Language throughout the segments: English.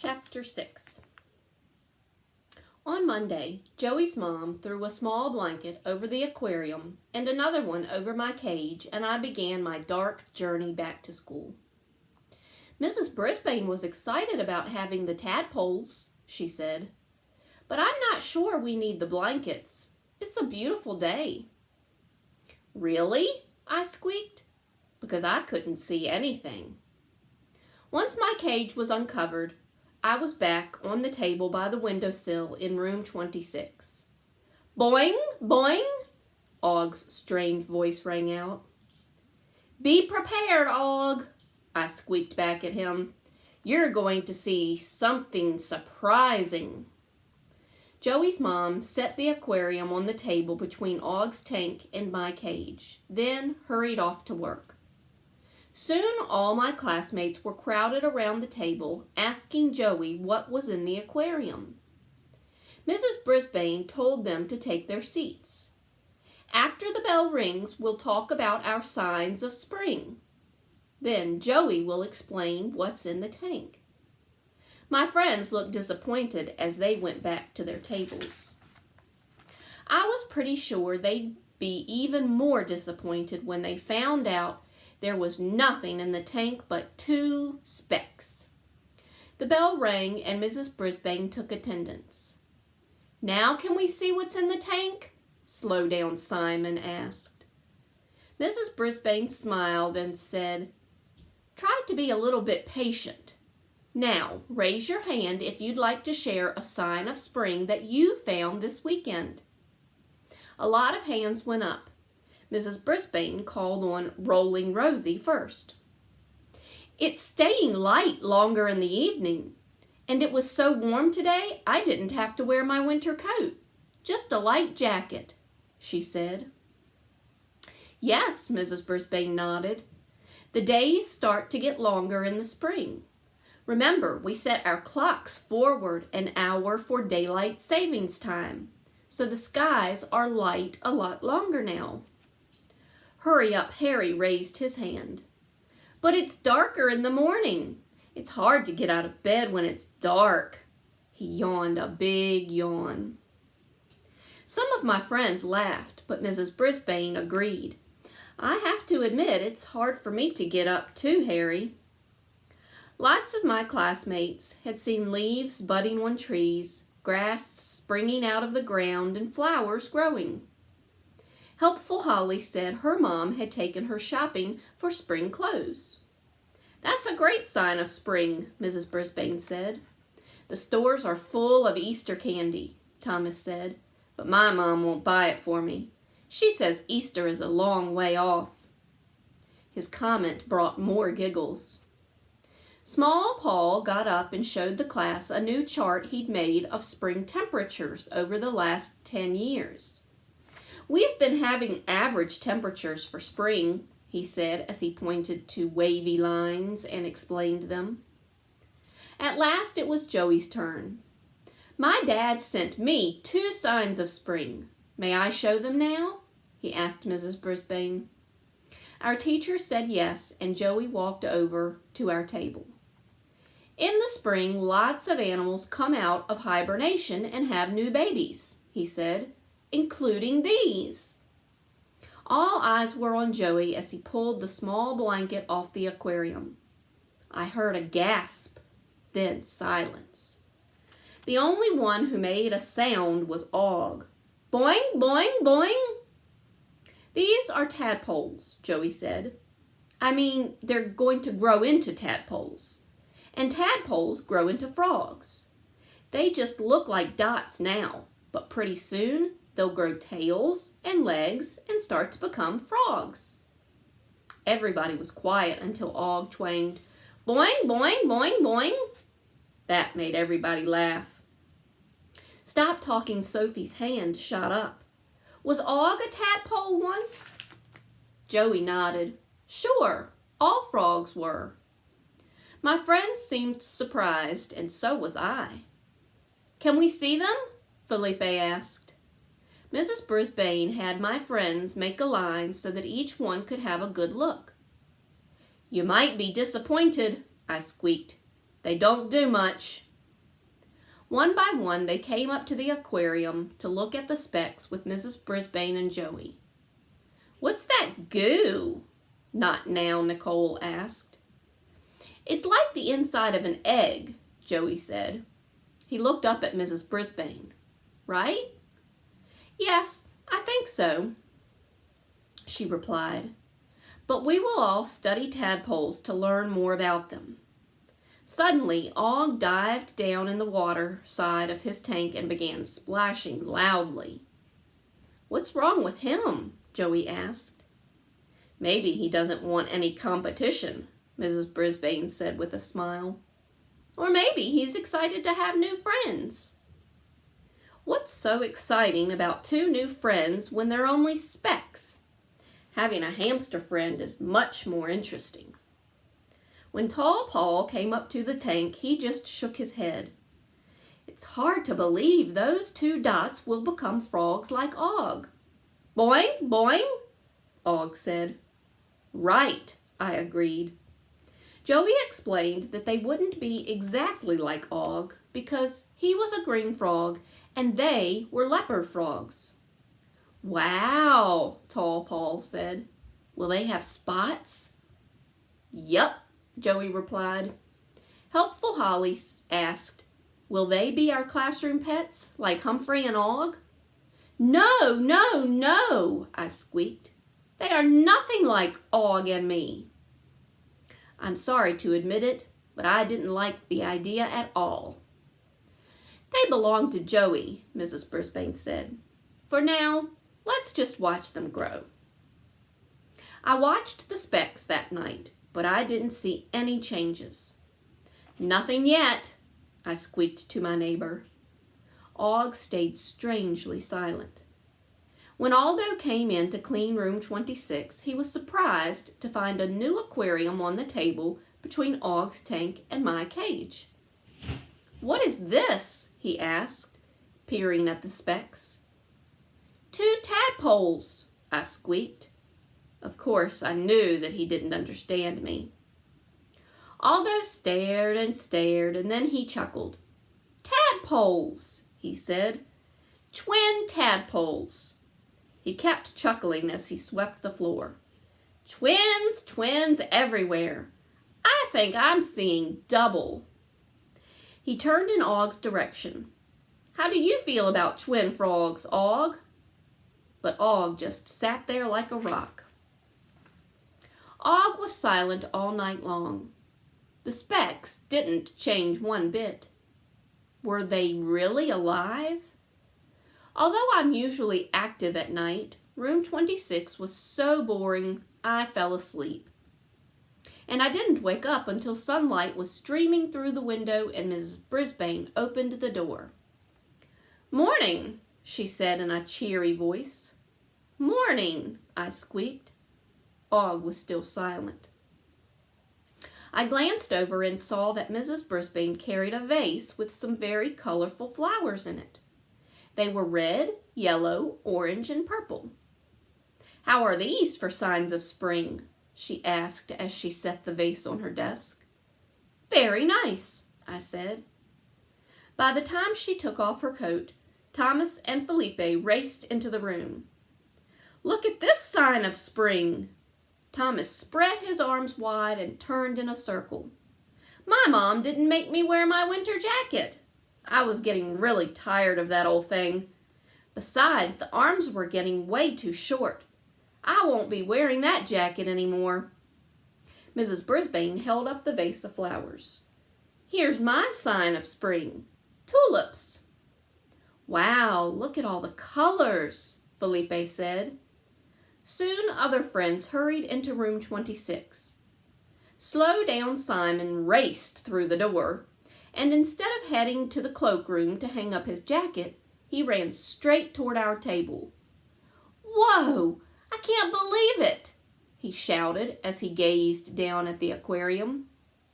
Chapter 6. On Monday, Joey's mom threw a small blanket over the aquarium and another one over my cage, and I began my dark journey back to school. Mrs. Brisbane was excited about having the tadpoles, she said, but I'm not sure we need the blankets. It's a beautiful day. Really? I squeaked, because I couldn't see anything. Once my cage was uncovered, I was back on the table by the windowsill in room 26. Boing, boing, Og's strange voice rang out. Be prepared, Og, I squeaked back at him. You're going to see something surprising. Joey's mom set the aquarium on the table between Og's tank and my cage, then hurried off to work. Soon all my classmates were crowded around the table, asking Joey what was in the aquarium. Mrs. Brisbane told them to take their seats. After the bell rings, we'll talk about our signs of spring. Then Joey will explain what's in the tank. My friends looked disappointed as they went back to their tables. I was pretty sure they'd be even more disappointed when they found out there was nothing in the tank but 2 specks. The bell rang and Mrs. Brisbane took attendance. Now can we see what's in the tank? Slow down Simon asked. Mrs. Brisbane smiled and said, try to be a little bit patient. Now, raise your hand if you'd like to share a sign of spring that you found this weekend. A lot of hands went up. Mrs. Brisbane called on Rolling Rosie first. It's staying light longer in the evening, and it was so warm today I didn't have to wear my winter coat. Just a light jacket, she said. Yes, Mrs. Brisbane nodded. The days start to get longer in the spring. Remember, we set our clocks forward an hour for daylight savings time, so the skies are light a lot longer now. Hurry Up Harry raised his hand. But it's darker in the morning. It's hard to get out of bed when it's dark. He yawned a big yawn. Some of my friends laughed, but Mrs. Brisbane agreed. I have to admit it's hard for me to get up too, Harry. Lots of my classmates had seen leaves budding on trees, grass springing out of the ground, and flowers growing. Helpful Holly said her mom had taken her shopping for spring clothes. That's a great sign of spring, Mrs. Brisbane said. The stores are full of Easter candy, Thomas said, but my mom won't buy it for me. She says Easter is a long way off. His comment brought more giggles. Small Paul got up and showed the class a new chart he'd made of spring temperatures over the last 10 years. We've been having average temperatures for spring, he said as he pointed to wavy lines and explained them. At last it was Joey's turn. My dad sent me 2 signs of spring. May I show them now? He asked Mrs. Brisbane. Our teacher said yes, and Joey walked over to our table. In the spring, lots of animals come out of hibernation and have new babies, he said, including these. All eyes were on Joey as he pulled the small blanket off the aquarium. I heard a gasp, then silence. The only one who made a sound was Og. Boing, boing, boing. These are tadpoles, Joey said. I mean, they're going to grow into tadpoles. And tadpoles grow into frogs. They just look like dots now, but pretty soon they'll grow tails and legs and start to become frogs. Everybody was quiet until Og twanged, boing, boing, boing, boing. That made everybody laugh. Stop talking, Sophie's hand shot up. Was Og a tadpole once? Joey nodded. Sure, all frogs were. My friends seemed surprised, and so was I. Can we see them? Felipe asked. Mrs. Brisbane had my friends make a line so that each one could have a good look. You might be disappointed, I squeaked. They don't do much. One by one, they came up to the aquarium to look at the specks with Mrs. Brisbane and Joey. "What's that goo?" "Not now," Nicole asked. "It's like the inside of an egg," Joey said. He looked up at Mrs. Brisbane. "Right?" "Yes, I think so," she replied. "But we will all study tadpoles to learn more about them." Suddenly, Og dived down in the water side of his tank and began splashing loudly. "What's wrong with him?" Joey asked. "Maybe he doesn't want any competition," Mrs. Brisbane said with a smile. "Or maybe he's excited to have new friends." "What's so exciting about two new friends when they're only specks? Having a hamster friend is much more interesting." When Tall Paul came up to the tank, he just shook his head. "It's hard to believe those two dots will become frogs like Og." "Boing, boing," Og said. "Right," I agreed. Joey explained that they wouldn't be exactly like Og because he was a green frog and they were leopard frogs. "Wow," Tall Paul said. "Will they have spots?" "Yup," Joey replied. Helpful Holly asked, "Will they be our classroom pets, like Humphrey and Og?" "No, no, no," I squeaked. "They are nothing like Og and me." I'm sorry to admit it, but I didn't like the idea at all. "They belong to Joey," Mrs. Brisbane said. "For now, let's just watch them grow." I watched the specks that night, but I didn't see any changes. "Nothing yet," I squeaked to my neighbor. Og stayed strangely silent. When Aldo came in to clean room 26, he was surprised to find a new aquarium on the table between Og's tank and my cage. "What is this?" he asked, peering at the specks. "Two tadpoles," I squeaked. Of course, I knew that he didn't understand me. Aldo stared and stared, and then he chuckled. "Tadpoles," he said. "Twin tadpoles." He kept chuckling as he swept the floor. "Twins, twins everywhere. I think I'm seeing double." He turned in Og's direction. "How do you feel about twin frogs, Og?" But Og just sat there like a rock. Og was silent all night long. The specks didn't change one bit. Were they really alive? Although I'm usually active at night, room 26 was so boring I fell asleep. And I didn't wake up until sunlight was streaming through the window and Mrs. Brisbane opened the door. "Morning," she said in a cheery voice. "Morning," I squeaked. Og was still silent. I glanced over and saw that Mrs. Brisbane carried a vase with some very colorful flowers in it. They were red, yellow, orange, and purple. "How are these for signs of spring?" she asked as she set the vase on her desk. "Very nice," I said. By the time she took off her coat, Thomas and Felipe raced into the room. "Look at this sign of spring!" Thomas spread his arms wide and turned in a circle. "My mom didn't make me wear my winter jacket. I was getting really tired of that old thing. Besides, the arms were getting way too short. I won't be wearing that jacket anymore." Mrs. Brisbane held up the vase of flowers. "Here's my sign of spring. Tulips." "Wow, look at all the colors," Felipe said. Soon other friends hurried into room 26. Slow Down Simon raced through the door, and instead of heading to the cloakroom to hang up his jacket, he ran straight toward our table. "Whoa! I can't believe it!" he shouted as he gazed down at the aquarium.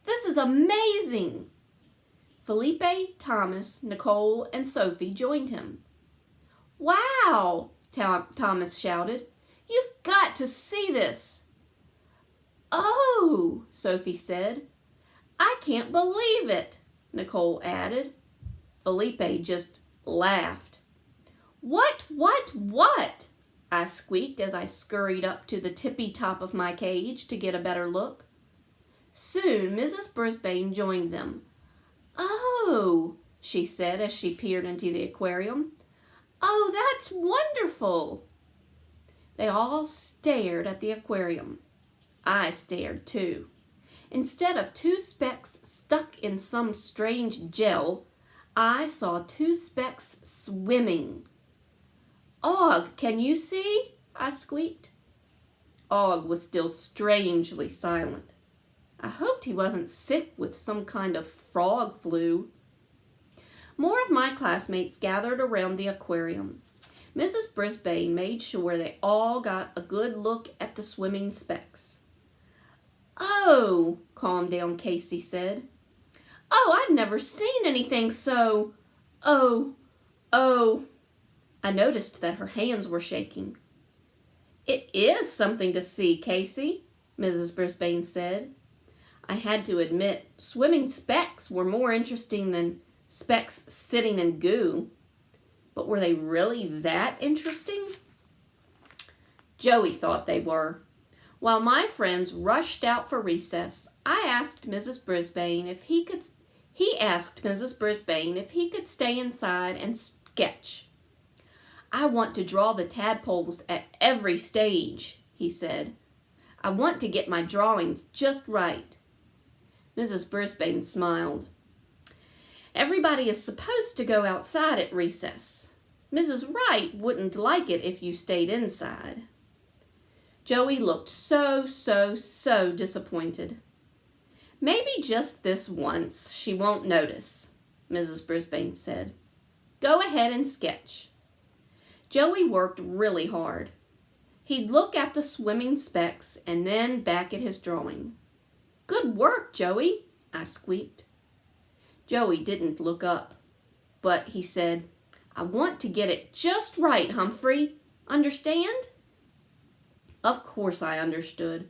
"This is amazing!" Felipe, Thomas, Nicole, and Sophie joined him. "Wow!" Thomas shouted. "You've got to see this." "Oh," Sophie said. "I can't believe it," Nicole added. Felipe just laughed. What? I squeaked as I scurried up to the tippy top of my cage to get a better look. Soon Mrs. Brisbane joined them. "Oh," she said as she peered into the aquarium. "Oh, that's wonderful." They all stared at the aquarium. I stared too. Instead of two specks stuck in some strange gel, I saw two specks swimming. "Og, can you see?" I squeaked. Og was still strangely silent. I hoped he wasn't sick with some kind of frog flu. More of my classmates gathered around the aquarium. Mrs. Brisbane made sure they all got a good look at the swimming specks. "Oh," calm down Casey said. "Oh, I've never seen anything so... Oh. I noticed that her hands were shaking. "It is something to see, Casey," Mrs. Brisbane said. I had to admit, swimming specks were more interesting than specks sitting in goo. But were they really that interesting? Joey thought they were. While my friends rushed out for recess, he asked Mrs. Brisbane if he could stay inside and sketch. "I want to draw the tadpoles at every stage," he said. "I want to get my drawings just right." Mrs. Brisbane smiled. "Everybody is supposed to go outside at recess. Mrs. Wright wouldn't like it if you stayed inside." Joey looked so disappointed. "Maybe just this once she won't notice," Mrs. Brisbane said. "Go ahead and sketch." Joey worked really hard. He'd look at the swimming specks and then back at his drawing. "Good work, Joey," I squeaked. Joey didn't look up, but he said, "I want to get it just right, Humphrey. Understand?" Of course I understood.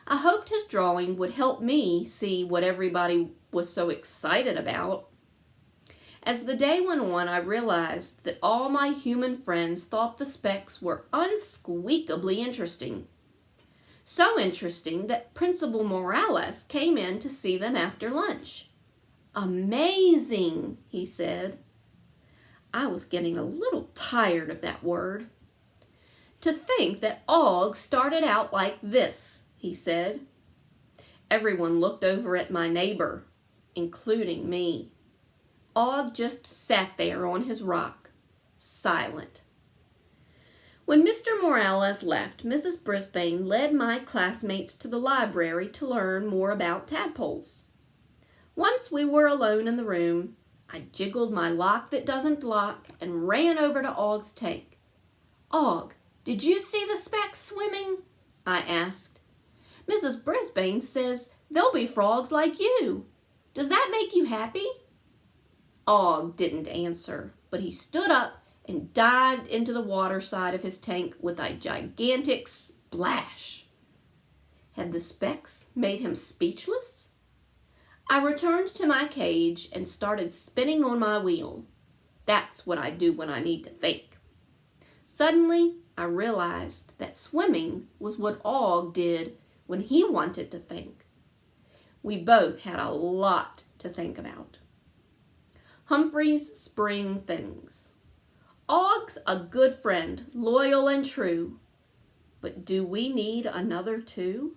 I hoped his drawing would help me see what everybody was so excited about. As the day went on, I realized that all my human friends thought the specks were unsqueakably interesting. So interesting that Principal Morales came in to see them after lunch. "Amazing," he said. I was getting a little tired of that word. "To think that Og started out like this," he said. Everyone looked over at my neighbor, including me. Og just sat there on his rock, silent. When Mr. Morales left, Mrs. Brisbane led my classmates to the library to learn more about tadpoles. Once we were alone in the room, I jiggled my lock that doesn't lock and ran over to Og's tank. "Og, did you see the specks swimming?" I asked. "Mrs. Brisbane says they'll be frogs like you. Does that make you happy?" Og didn't answer, but he stood up and dived into the water side of his tank with a gigantic splash. Had the specks made him speechless? I returned to my cage and started spinning on my wheel. That's what I do when I need to think. Suddenly, I realized that swimming was what Og did when he wanted to think. We both had a lot to think about. Humphrey's spring things. Og's a good friend, loyal and true. But do we need another too?